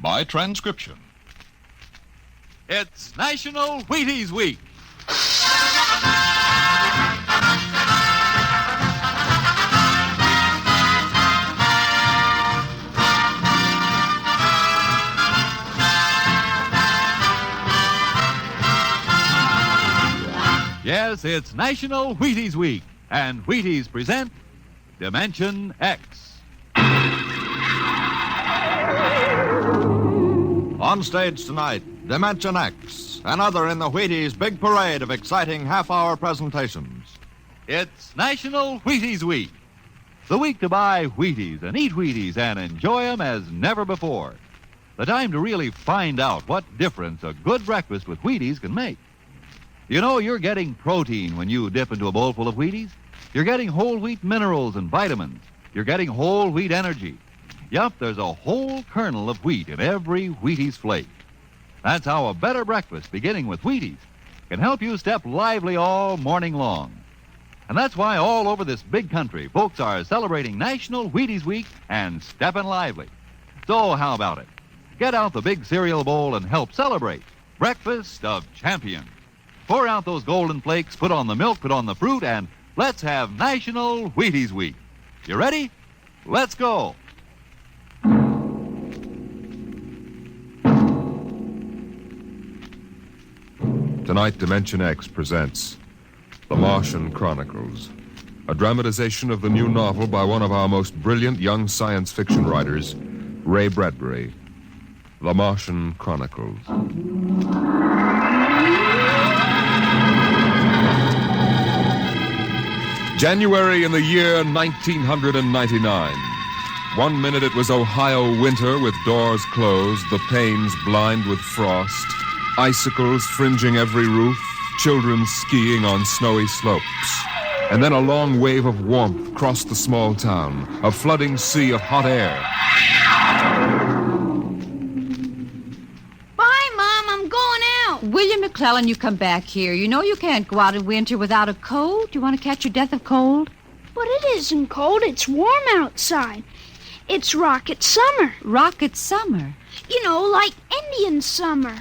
by transcription. It's National Wheaties Week. Yes, it's National Wheaties Week, and Wheaties present Dimension X. On stage tonight, Dimension X, another in the Wheaties' big parade of exciting half-hour presentations. It's National Wheaties Week, the week to buy Wheaties and eat Wheaties and enjoy them as never before. The time to really find out what difference a good breakfast with Wheaties can make. You know, you're getting protein when you dip into a bowl full of Wheaties. You're getting whole wheat minerals and vitamins. You're getting whole wheat energy. Yup, there's a whole kernel of wheat in every Wheaties flake. That's how a better breakfast, beginning with Wheaties, can help you step lively all morning long. And that's why all over this big country, folks are celebrating National Wheaties Week and stepping lively. So how about it? Get out the big cereal bowl and help celebrate Breakfast of Champions. Pour out those golden flakes, put on the milk, put on the fruit, and let's have National Wheaties Week. You ready? Let's go. Tonight, Dimension X presents The Martian Chronicles, a dramatization of the new novel by one of our most brilliant young science fiction writers, Ray Bradbury. The Martian Chronicles. January in the year 1999. 1 minute it was Ohio winter with doors closed, the panes blind with frost, icicles fringing every roof, children skiing on snowy slopes. And then a long wave of warmth crossed the small town, a flooding sea of hot air. Bye, Mom. I'm going out. William McClellan, you come back here. You know you can't go out in winter without a coat. Do you want to catch your death of cold? But it isn't cold. It's warm outside. It's rocket summer. Rocket summer? You know, like Indian summer.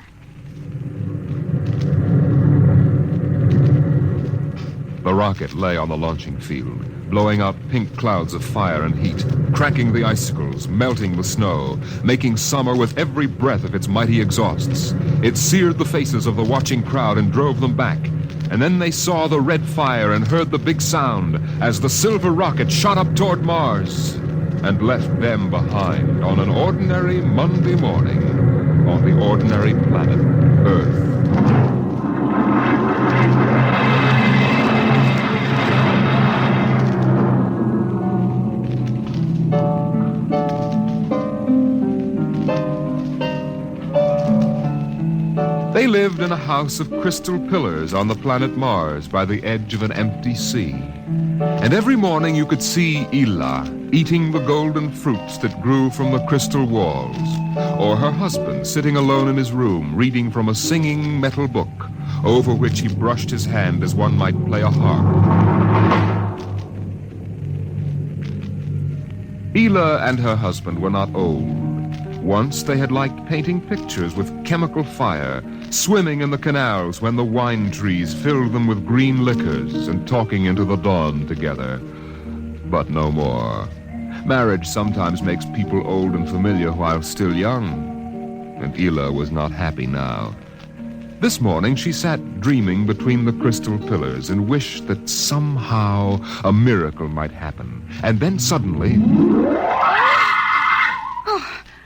The rocket lay on the launching field, blowing out pink clouds of fire and heat, cracking the icicles, melting the snow, making summer with every breath of its mighty exhausts. It seared the faces of the watching crowd and drove them back. And then they saw the red fire and heard the big sound as the silver rocket shot up toward Mars and left them behind on an ordinary Monday morning on the ordinary planet Earth. They lived in a house of crystal pillars on the planet Mars by the edge of an empty sea. And every morning you could see Ela eating the golden fruits that grew from the crystal walls, or her husband sitting alone in his room reading from a singing metal book over which he brushed his hand as one might play a harp. Ela and her husband were not old. Once they had liked painting pictures with chemical fire, swimming in the canals when the wine trees filled them with green liquors, and talking into the dawn together. But no more. Marriage sometimes makes people old and familiar while still young, and Ela was not happy now. This morning she sat dreaming between the crystal pillars and wished that somehow a miracle might happen. And then suddenly...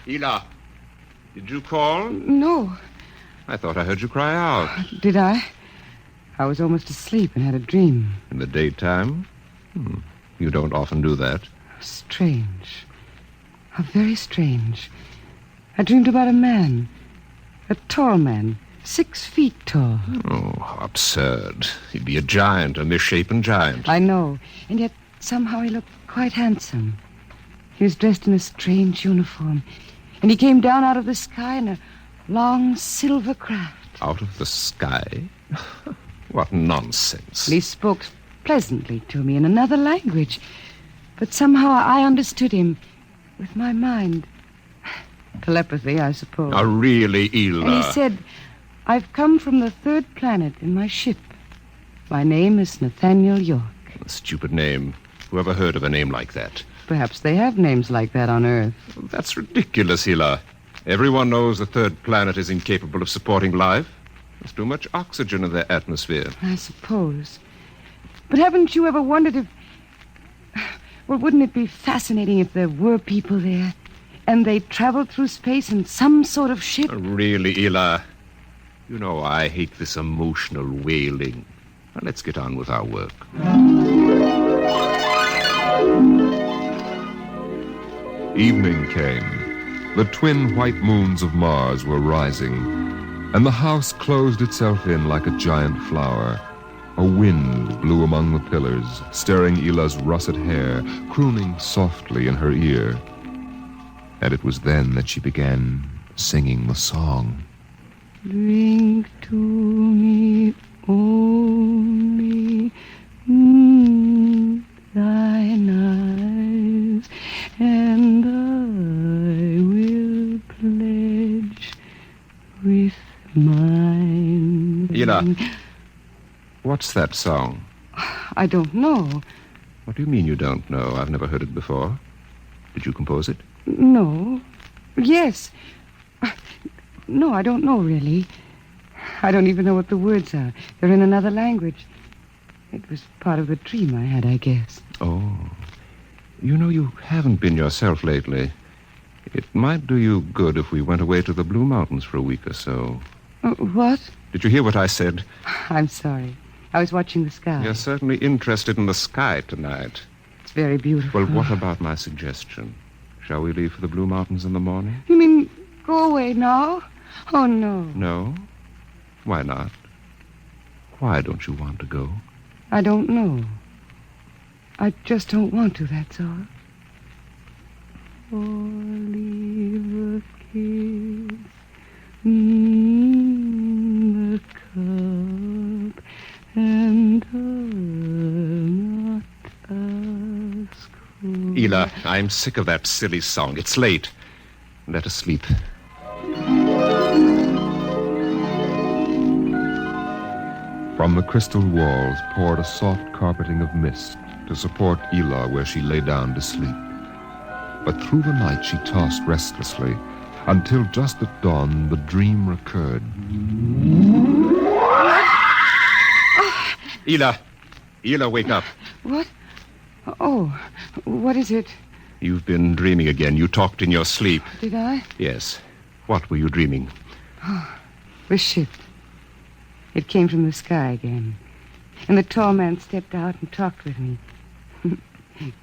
Ela, did you call? No. I thought I heard you cry out. Did I? I was almost asleep and had a dream. In the daytime? You don't often do that. Strange. How very strange. I dreamed about a man. A tall man. 6 feet tall. Oh, how absurd. He'd be a giant, a misshapen giant. I know. And yet somehow he looked quite handsome. He was dressed in a strange uniform. And he came down out of the sky in a long silver craft. Out of the sky? What nonsense. He spoke pleasantly to me in another language. But somehow I understood him with my mind. Telepathy, I suppose. Oh, really, Ela? And he said, I've come from the third planet in my ship. My name is Nathaniel York. A stupid name. Whoever heard of a name like that? Perhaps they have names like that on Earth. That's ridiculous, Ela. Everyone knows the third planet is incapable of supporting life. There's too much oxygen in their atmosphere. I suppose. But haven't you ever wondered if... Well, wouldn't it be fascinating if there were people there and they traveled through space in some sort of ship? Really, Ela? You know I hate this emotional wailing. Now, let's get on with our work. Evening came. The twin white moons of Mars were rising, and the house closed itself in like a giant flower. A wind blew among the pillars, stirring Ela's russet hair, crooning softly in her ear. And it was then that she began singing the song. Drink to me only thine eyes, and I will pledge with mine. Ela, what's that song? I don't know. What do you mean you don't know? I've never heard it before. Did you compose it? No. Yes. No, I don't know, really. I don't even know what the words are. They're in another language. It was part of the dream I had, I guess. Oh. You know, you haven't been yourself lately. It might do you good if we went away to the Blue Mountains for a week or so. What? Did you hear what I said? I'm sorry. I was watching the sky. You're certainly interested in the sky tonight. It's very beautiful. Well, what about my suggestion? Shall we leave for the Blue Mountains in the morning? You mean go away now? Oh, no. No? Why not? Why don't you want to go? I don't know. I just don't want to, that's all. Leave a kiss in the cup, and I'll not ask for... Ela, I'm sick of that silly song. It's late. Let us sleep. From the crystal walls poured a soft carpeting of mist to support Ela where she lay down to sleep. But through the night she tossed restlessly, until just at dawn the dream recurred. Ela, wake up. What? Oh, what is it? You've been dreaming again. You talked in your sleep. Did I? Yes. What were you dreaming? The ship. It came from the sky again. And the tall man stepped out and talked with me,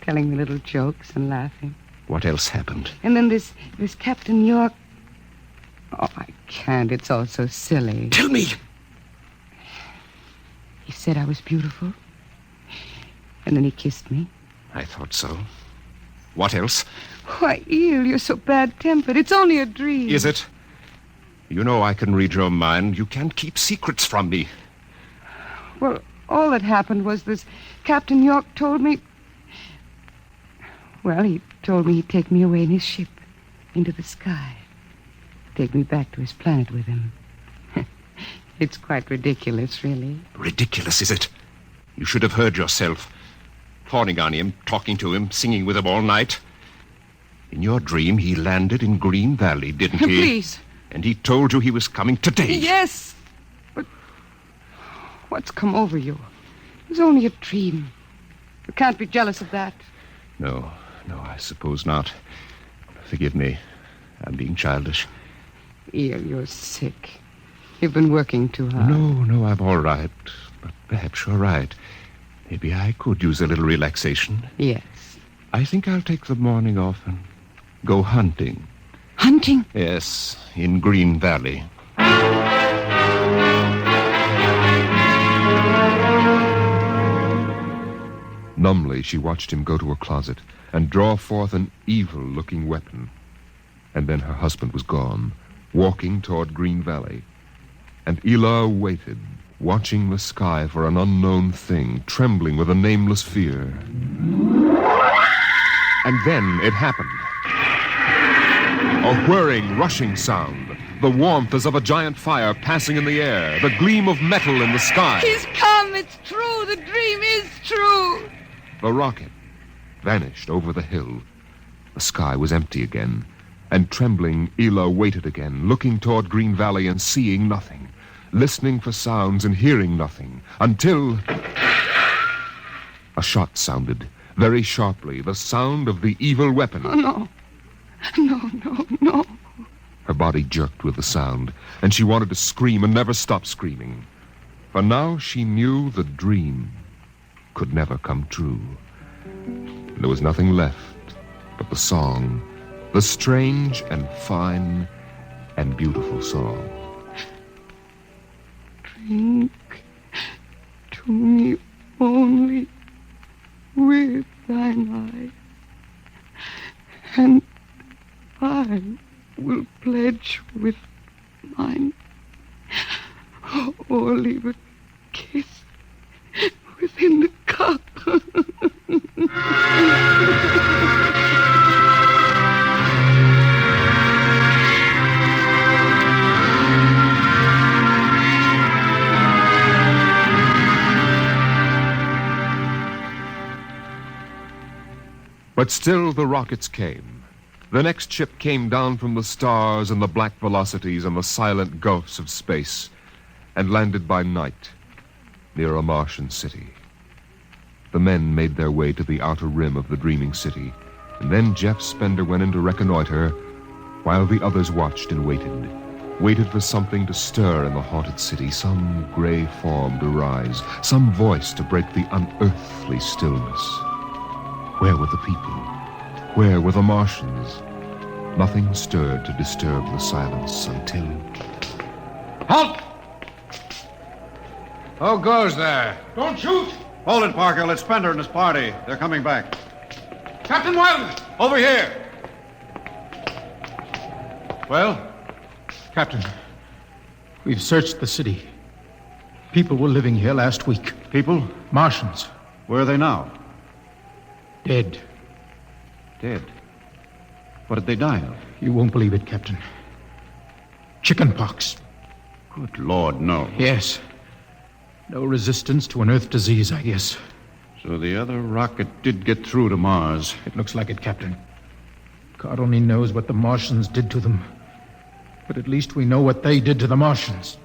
telling me little jokes and laughing. What else happened? And then this Captain York... Oh, I can't. It's all so silly. Tell me! He said I was beautiful. And then he kissed me. I thought so. What else? Why, Eel, you're so bad-tempered. It's only a dream. Is it? You know I can read your mind. You can't keep secrets from me. Well, all that happened was this Captain York told me... Well, he told me he'd take me away in his ship into the sky. Take me back to his planet with him. It's quite ridiculous, really. Ridiculous, is it? You should have heard yourself. Fawning on him, talking to him, singing with him all night. In your dream, he landed in Green Valley, didn't he? Please. And he told you he was coming today. Yes. But what's come over you? It was only a dream. You can't be jealous of that. No, I suppose not. Forgive me. I'm being childish. Eel, you're sick. You've been working too hard. No, I'm all right. But perhaps you're right. Maybe I could use a little relaxation. Yes. I think I'll take the morning off and go hunting. Hunting? Yes, in Green Valley. Numbly, she watched him go to a closet and draw forth an evil-looking weapon. And then her husband was gone, walking toward Green Valley. And Ela waited, watching the sky for an unknown thing, trembling with a nameless fear. And then it happened. A whirring, rushing sound. The warmth as of a giant fire passing in the air. The gleam of metal in the sky. He's come. It's true. The dream is true. The rocket vanished over the hill. The sky was empty again. And trembling, Ela waited again, looking toward Green Valley and seeing nothing. Listening for sounds and hearing nothing. Until a shot sounded, very sharply, the sound of the evil weapon. Oh, no. No. Her body jerked with the sound, and she wanted to scream and never stop screaming. For now she knew the dream could never come true. There was nothing left but the song, the strange and fine and beautiful song. Drink to me only with thine eye, and I will pledge with mine, or leave a kiss within the cup. But still the rockets came. The next ship came down from the stars and the black velocities and the silent gulfs of space and landed by night near a Martian city. The men made their way to the outer rim of the dreaming city, and then Jeff Spender went in to reconnoiter while the others watched and waited for something to stir in the haunted city, some gray form to rise, some voice to break the unearthly stillness. Where were the people? Where were the Martians? Nothing stirred to disturb the silence until... Halt! Who goes there? Don't shoot! Hold it, Parker. It's Spender and his party. They're coming back. Captain Wilder! Over here! Well? Captain, we've searched the city. People were living here last week. People? Martians. Where are they now? Dead. Dead. What did they die of? You won't believe it, Captain. Chickenpox. Good Lord, no. Yes. No resistance to an Earth disease, I guess. So the other rocket did get through to Mars. It looks like it, Captain. God only knows what the Martians did to them. But at least we know what they did to the Martians.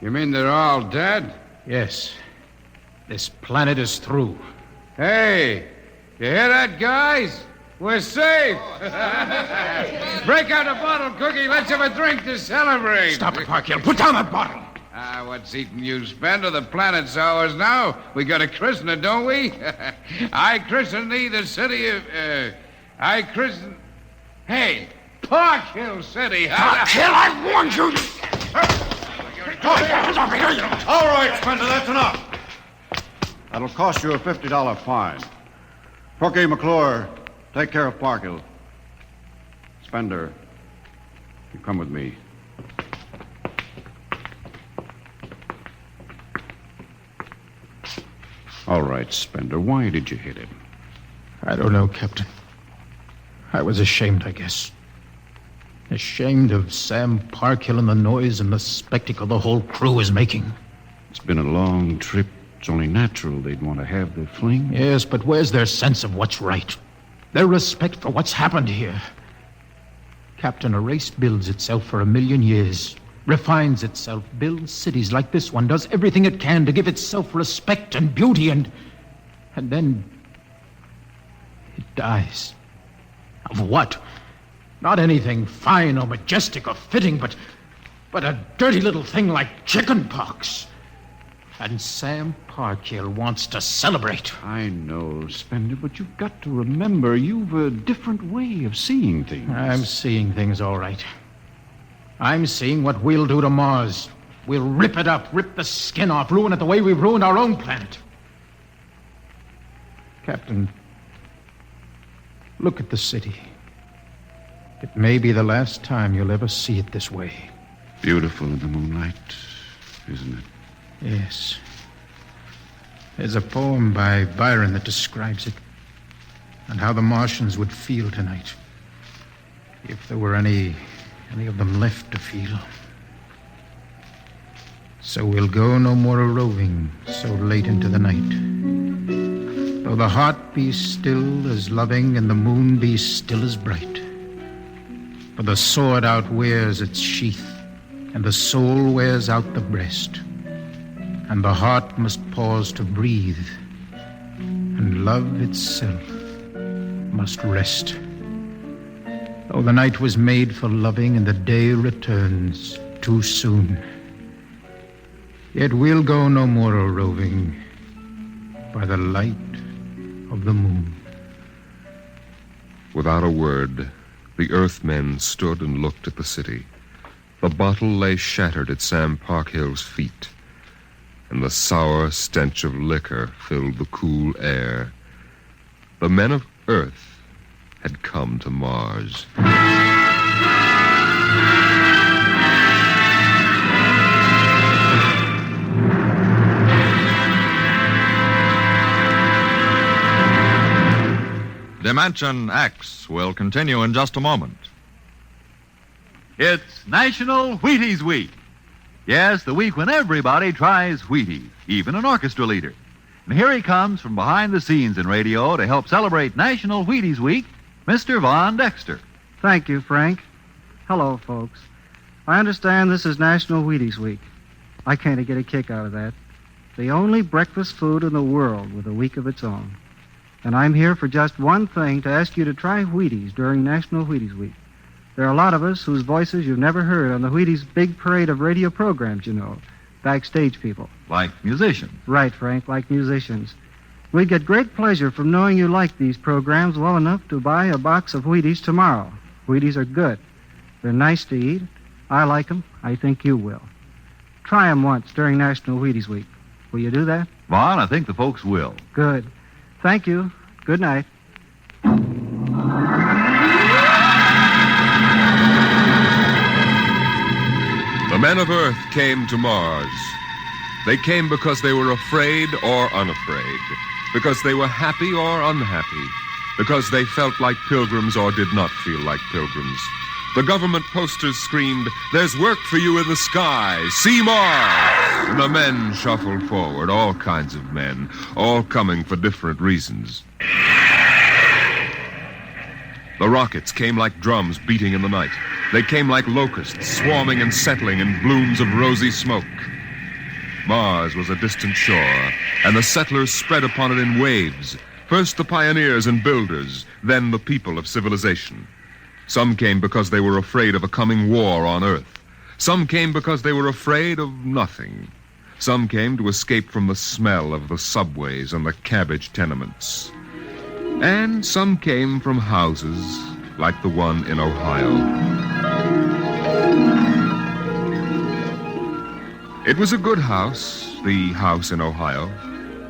You mean they're all dead? Yes. This planet is through. Hey, you hear that, guys? We're safe. Break out a bottle, Cookie. Let's have a drink to celebrate. Stop it, Parkhill. Put down that bottle. What's eating you, Spender? The planet's ours now. We got to christen it, don't we? I christen thee the city of... I christen... Hey, Park Hill City. Park Hill, I warned you! All right, Spender, that's enough. That'll cost you a $50 fine. Cookie, McClure, take care of Parkhill. Spender, you come with me. All right, Spender, why did you hit him? I don't know, Captain. I was ashamed, I guess. Ashamed of Sam Parkhill and the noise and the spectacle the whole crew is making. It's been a long trip. It's only natural they'd want to have their fling. Yes, but where's their sense of what's right? Their respect for what's happened here? Captain, a race builds itself for 1,000,000 years, refines itself, builds cities like this one, does everything it can to give itself respect and beauty, and then it dies. Of what? Not anything fine or majestic or fitting, but a dirty little thing like chickenpox. And Sam Parkhill wants to celebrate. I know, Spender, but you've got to remember you've a different way of seeing things. I'm seeing things all right. I'm seeing what we'll do to Mars. We'll rip it up, rip the skin off, ruin it the way we've ruined our own planet. Captain, look at the city. It may be the last time you'll ever see it this way. Beautiful in the moonlight, isn't it? Yes. There's a poem by Byron that describes it, and how the Martians would feel tonight. if there were any of them left to feel. So we'll go no more a-roving so late into the night. Though the heart be still as loving and the moon be still as bright. For the sword outwears its sheath, and the soul wears out the breast. And the heart must pause to breathe, and love itself must rest. Though the night was made for loving and the day returns too soon, yet we'll go no more a-roving by the light of the moon. Without a word, the Earthmen stood and looked at the city. The bottle lay shattered at Sam Parkhill's feet, and the sour stench of liquor filled the cool air. The men of Earth had come to Mars. Dimension X will continue in just a moment. It's National Wheaties Week. Yes, the week when everybody tries Wheaties, even an orchestra leader. And here he comes from behind the scenes in radio to help celebrate National Wheaties Week, Mr. Von Dexter. Thank you, Frank. Hello, folks. I understand this is National Wheaties Week. I can't get a kick out of that. The only breakfast food in the world with a week of its own. And I'm here for just one thing, to ask you to try Wheaties during National Wheaties Week. There are a lot of us whose voices you've never heard on the Wheaties big parade of radio programs, you know. Backstage people. Like musicians. Right, Frank, like musicians. We'd get great pleasure from knowing you like these programs well enough to buy a box of Wheaties tomorrow. Wheaties are good. They're nice to eat. I like them. I think you will. Try them once during National Wheaties Week. Will you do that? Vaughn, I think the folks will. Good. Thank you. Good night. The men of Earth came to Mars. They came because they were afraid or unafraid, because they were happy or unhappy, because they felt like pilgrims or did not feel like pilgrims. The government posters screamed, "There's work for you in the sky. See Mars!" And the men shuffled forward, all kinds of men, all coming for different reasons. The rockets came like drums beating in the night. They came like locusts, swarming and settling in blooms of rosy smoke. Mars was a distant shore, and the settlers spread upon it in waves. First the pioneers and builders, then the people of civilization. Some came because they were afraid of a coming war on Earth. Some came because they were afraid of nothing. Some came to escape from the smell of the subways and the cabbage tenements. And some came from houses like the one in Ohio. It was a good house, the house in Ohio,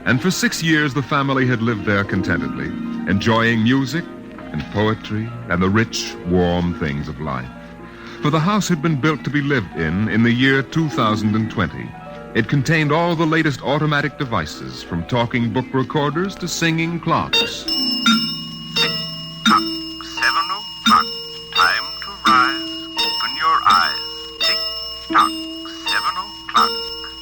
and for 6 years the family had lived there contentedly, enjoying music and poetry and the rich, warm things of life. For the house had been built to be lived in the year 2020. It contained all the latest automatic devices, from talking book recorders to singing clocks. 7 o'clock, time to rise, open your eyes. Tick-tock, 7 o'clock,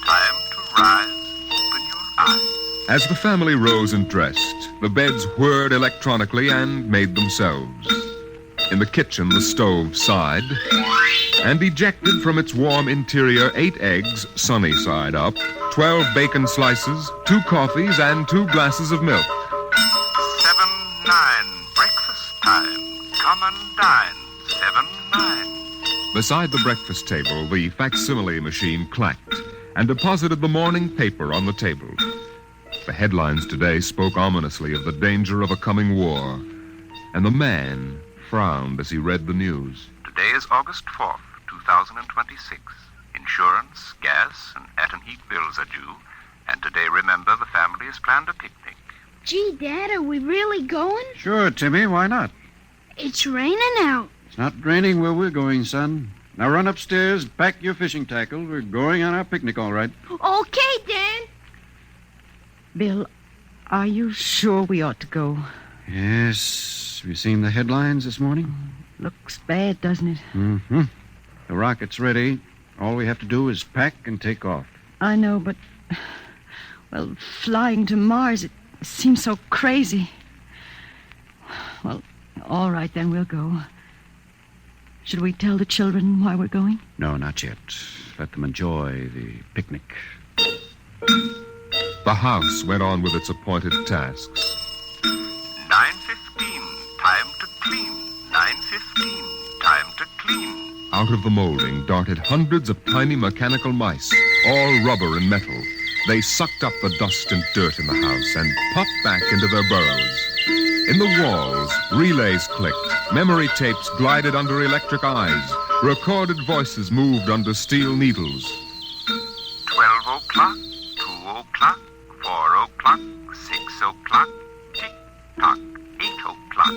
time to rise, open your eyes. As the family rose and dressed, the beds whirred electronically and made themselves. In the kitchen, the stove sighed and ejected from its warm interior 8 eggs, sunny side up, 12 bacon slices, 2 coffees, and 2 glasses of milk. 7-9, breakfast time. Come and dine. 7-9. Beside the breakfast table, the facsimile machine clacked and deposited the morning paper on the table. The headlines today spoke ominously of the danger of a coming war, and the man frowned as he read the news. Today is August 4th, 2026. Insurance, gas, and atom heat bills are due. And today, remember, the family has planned a picnic. Gee, Dad, are we really going? Sure, Timmy, why not? It's raining out. It's not raining where we're going, son. Now run upstairs, pack your fishing tackle. We're going on our picnic, all right. Okay, Dad. Bill, are you sure we ought to go? Yes. Have you seen the headlines this morning? Looks bad, doesn't it? Mm-hmm. The rocket's ready. All we have to do is pack and take off. I know, but... Well, flying to Mars, it seems so crazy. Well, all right, then we'll go. Should we tell the children why we're going? No, not yet. Let them enjoy the picnic. The house went on with its appointed tasks. 9:15, time to clean. 9:15, time to clean. Out of the molding darted hundreds of tiny mechanical mice, all rubber and metal. They sucked up the dust and dirt in the house and popped back into their burrows. In the walls, relays clicked, memory tapes glided under electric eyes, recorded voices moved under steel needles. 12 o'clock, 2 o'clock, 4 o'clock, 6 o'clock, tick-tock, 8 o'clock.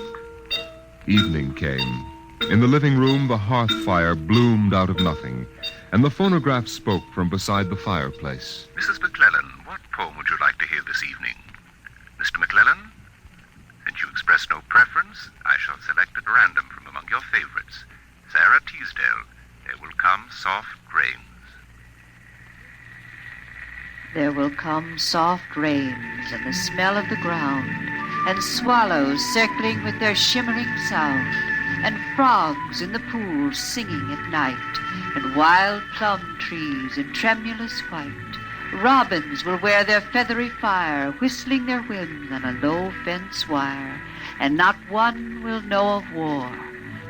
Evening came. In the living room, the hearth fire bloomed out of nothing, and the phonograph spoke from beside the fireplace. Mrs. McClellan, what poem would you like to hear this evening? Mr. McClellan? Since you express no preference, I shall select at random from among your favorites. Sarah Teasdale, There Will Come Soft Rains. There will come soft rains and the smell of the ground, and swallows circling with their shimmering sound, and frogs in the pools singing at night, and wild plum trees in tremulous white. Robins will wear their feathery fire, whistling their whims on a low fence wire, and not one will know of war,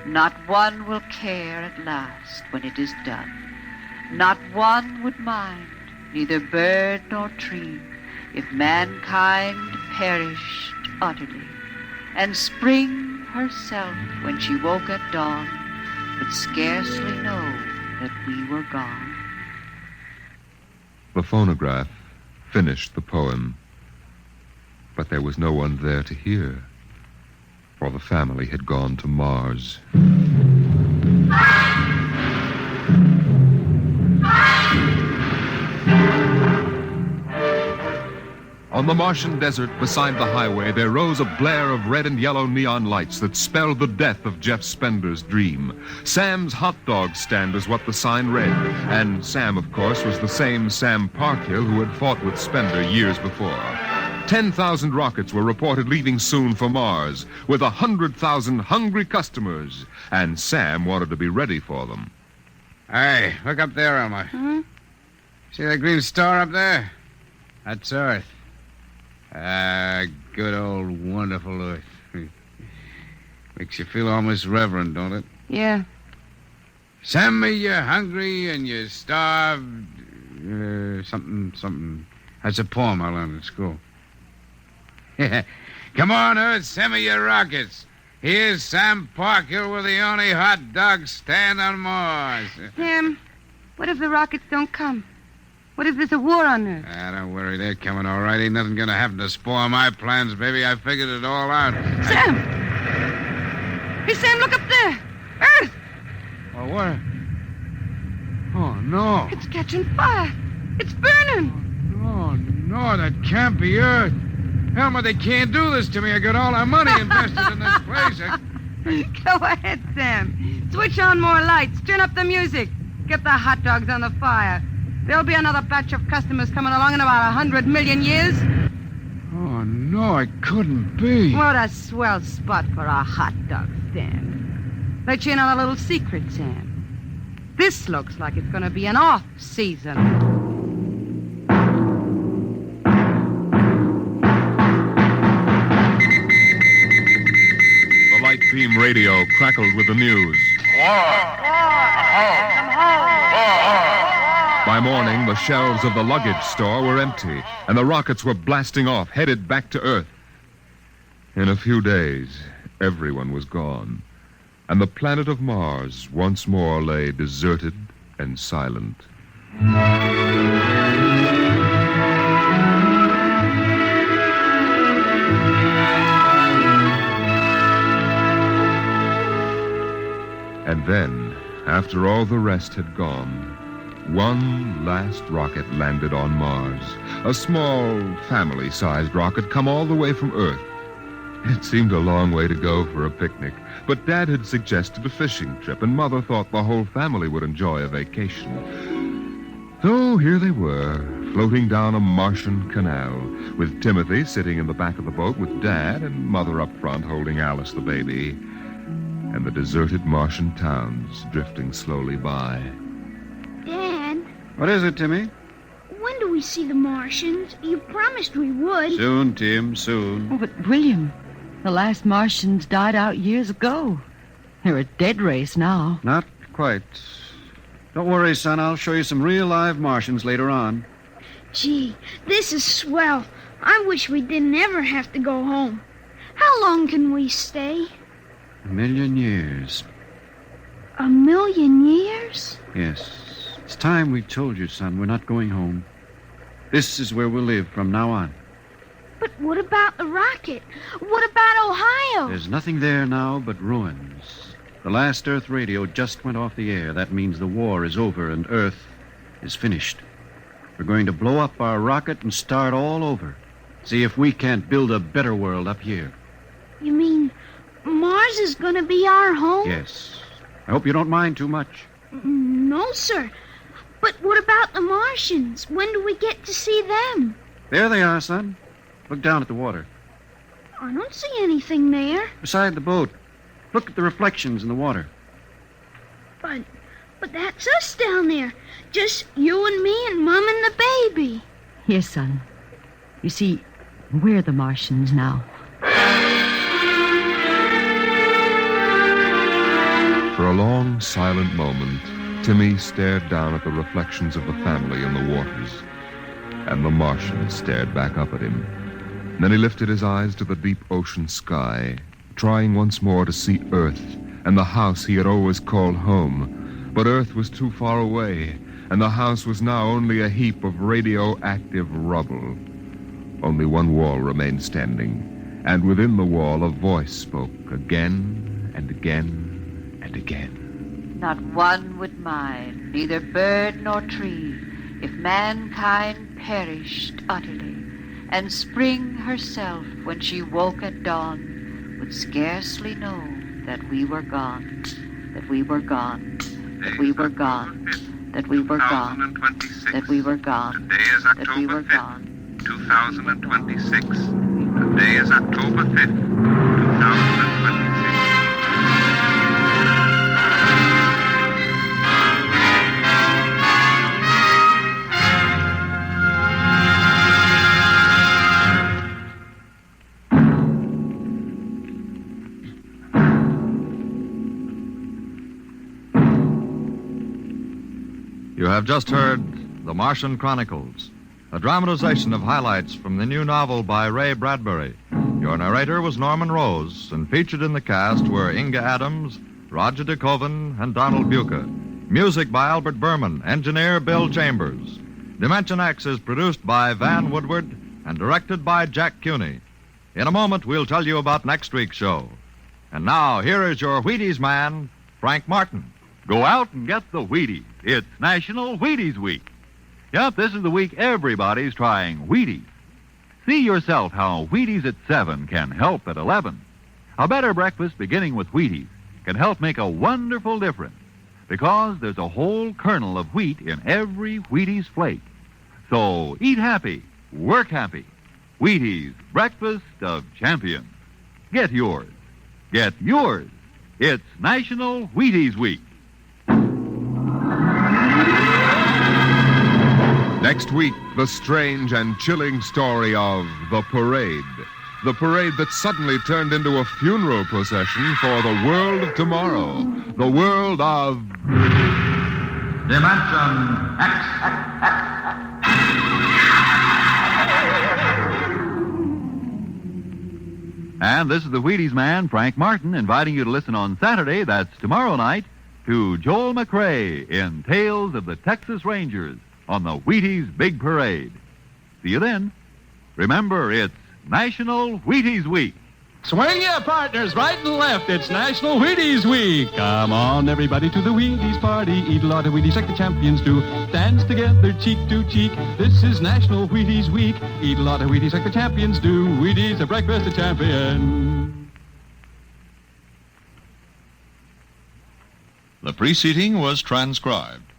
not one will care at last when it is done. Not one would mind, neither bird nor tree, if mankind perished utterly, and spring herself, when she woke at dawn, would scarcely know that we were gone. The phonograph finished the poem, but there was no one there to hear, for the family had gone to Mars. On the Martian desert beside the highway, there rose a blare of red and yellow neon lights that spelled the death of Jeff Spender's dream. Sam's hot dog stand is what the sign read, and Sam, of course, was the same Sam Parkhill who had fought with Spender years before. 10,000 rockets were reported leaving soon for Mars, with 100,000 hungry customers, and Sam wanted to be ready for them. Hey, look up there, Elmer. Hmm? See that green star up there? That's Earth. Good old wonderful Earth. Makes you feel almost reverent, don't it? Yeah. Send me you're hungry and you're starved. Something. That's a poem I learned at school. Come on, Earth, send me your rockets. Here's Sam Parkhill with the only hot dog stand on Mars. Sam, what if the rockets don't come? What if there's a war on Earth? Don't worry, they're coming all right. Ain't nothing gonna happen to spoil my plans, baby. I figured it all out. Sam! Hey, Sam, look up there! Earth! Oh, what? Oh, no. It's catching fire. It's burning. No, that can't be Earth. Elmer, they can't do this to me. I got all our money invested in this place. Go ahead, Sam. Switch on more lights. Turn up the music. Get the hot dogs on the fire. There'll be another batch of customers coming along in about 100 million years. Oh, no, it couldn't be. What a swell spot for a hot dog stand. Let you in on a little secret, Sam. This looks like it's going to be an off-season. The light beam radio crackled with the news. By morning, the shelves of the luggage store were empty, and the rockets were blasting off, headed back to Earth. In a few days, everyone was gone, and the planet of Mars once more lay deserted and silent. And then, after all the rest had gone, one last rocket landed on Mars. A small, family-sized rocket come all the way from Earth. It seemed a long way to go for a picnic, but Dad had suggested a fishing trip, and Mother thought the whole family would enjoy a vacation. So here they were, floating down a Martian canal, with Timothy sitting in the back of the boat with Dad and Mother up front holding Alice the baby, and the deserted Martian towns drifting slowly by. Dad, What is it, Timmy? when do we see the Martians? You promised we would. Soon, Tim, soon. Oh, but William, the last Martians died out years ago. They're a dead race now. Not quite. Don't worry, son. I'll show you some real live Martians later on. Gee, this is swell. I wish we didn't ever have to go home. How long can we stay? 1,000,000 years. 1,000,000 years? Yes. It's time we told you, son. We're not going home. This is where we'll live from now on. But what about the rocket? What about Ohio? There's nothing there now but ruins. The last Earth radio just went off the air. That means the war is over and Earth is finished. We're going to blow up our rocket and start all over. See if we can't build a better world up here. You mean Mars is going to be our home? Yes. I hope you don't mind too much. No, sir. But what about the Martians? When do we get to see them? There they are, son. Look down at the water. I don't see anything there. Beside the boat. Look at the reflections in the water. But that's us down there. Just you and me and Mom and the baby. Yes, son. You see, we're the Martians now. For a long, silent moment, Timmy stared down at the reflections of the family in the waters, and the Martian stared back up at him. Then he lifted his eyes to the deep ocean sky, trying once more to see Earth and the house he had always called home. But Earth was too far away, and the house was now only a heap of radioactive rubble. Only one wall remained standing, and within the wall a voice spoke again and again and again. Not one would mind, neither bird nor tree, if mankind perished utterly, and spring herself, when she woke at dawn, would scarcely know that we were gone, that we were gone, that we were gone, that we were gone, that we were gone, Today is that we October were 5th, gone. 2026. Today is October 5th, 2026. You have just heard The Martian Chronicles, a dramatization of highlights from the new novel by Ray Bradbury. Your narrator was Norman Rose, and featured in the cast were Inga Adams, Roger DeKoven, and Donald Buca. Music by Albert Berman, engineer Bill Chambers. Dimension X is produced by Van Woodward and directed by Jack Cuney. In a moment, we'll tell you about next week's show. And now, here is your Wheaties man, Frank Martin. Go out and get the Wheaties. It's National Wheaties Week. Yep, this is the week everybody's trying Wheaties. See yourself how Wheaties at 7 can help at 11. A better breakfast beginning with Wheaties can help make a wonderful difference because there's a whole kernel of wheat in every Wheaties flake. So eat happy, work happy. Wheaties, breakfast of champions. Get yours. Get yours. It's National Wheaties Week. Next week, the strange and chilling story of The Parade. The parade that suddenly turned into a funeral procession for the world of tomorrow. The world of... Dimension X. And this is the Wheaties man, Frank Martin, inviting you to listen on Saturday, that's tomorrow night, to Joel McRae in Tales of the Texas Rangers on the Wheaties Big Parade. See you then. Remember, it's National Wheaties Week. Swing your partners right and left. It's National Wheaties Week. Come on, everybody, to the Wheaties party. Eat a lot of Wheaties like the champions do. Dance together, cheek to cheek. This is National Wheaties Week. Eat a lot of Wheaties like the champions do. Wheaties, a breakfast of champions. The preceding was transcribed.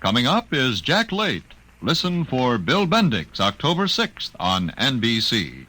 Coming up is Jack Late. Listen for Bill Bendix, October 6th on NBC.